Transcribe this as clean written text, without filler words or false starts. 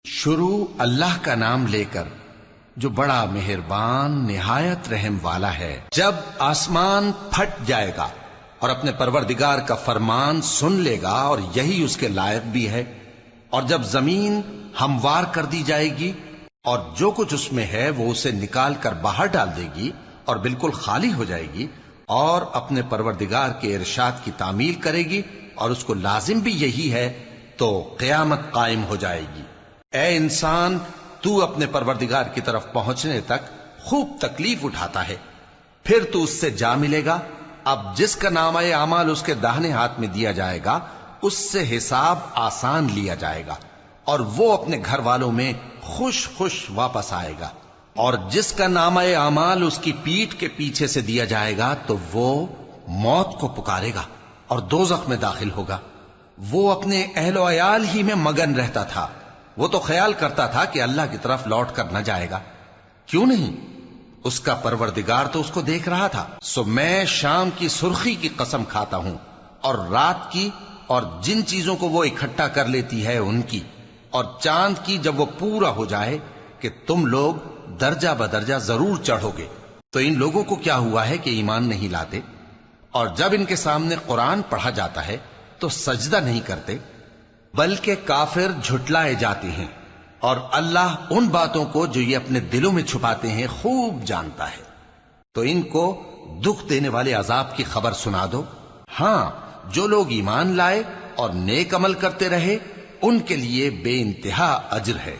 شروع اللہ کا نام لے کر جو بڑا مہربان نہایت رحم والا ہے۔ جب آسمان پھٹ جائے گا اور اپنے پروردگار کا فرمان سن لے گا اور یہی اس کے لائق بھی ہے، اور جب زمین ہموار کر دی جائے گی اور جو کچھ اس میں ہے وہ اسے نکال کر باہر ڈال دے گی اور بالکل خالی ہو جائے گی اور اپنے پروردگار کے ارشاد کی تعمیل کرے گی اور اس کو لازم بھی یہی ہے، تو قیامت قائم ہو جائے گی۔ اے انسان، تو اپنے پروردگار کی طرف پہنچنے تک خوب تکلیف اٹھاتا ہے، پھر تو اس سے جا ملے گا۔ اب جس کا نامہ اعمال اس کے داہنے ہاتھ میں دیا جائے گا اس سے حساب آسان لیا جائے گا اور وہ اپنے گھر والوں میں خوش خوش واپس آئے گا، اور جس کا نامہ اعمال اس کی پیٹھ کے پیچھے سے دیا جائے گا تو وہ موت کو پکارے گا اور دوزخ میں داخل ہوگا۔ وہ اپنے اہل و عیال ہی میں مگن رہتا تھا، وہ تو خیال کرتا تھا کہ اللہ کی طرف لوٹ کر نہ جائے گا، کیوں نہیں؟ اس کا پروردگار تو اس کو دیکھ رہا تھا۔ سو میں شام کی سرخی کی قسم کھاتا ہوں اور رات کی اور جن چیزوں کو وہ اکٹھا کر لیتی ہے ان کی، اور چاند کی جب وہ پورا ہو جائے، کہ تم لوگ درجہ بدرجہ ضرور چڑھو گے۔ تو ان لوگوں کو کیا ہوا ہے کہ ایمان نہیں لاتے، اور جب ان کے سامنے قرآن پڑھا جاتا ہے تو سجدہ نہیں کرتے، بلکہ کافر جھٹلائے جاتے ہیں، اور اللہ ان باتوں کو جو یہ اپنے دلوں میں چھپاتے ہیں خوب جانتا ہے۔ تو ان کو دکھ دینے والے عذاب کی خبر سنا دو۔ ہاں، جو لوگ ایمان لائے اور نیک عمل کرتے رہے ان کے لیے بے انتہا اجر ہے۔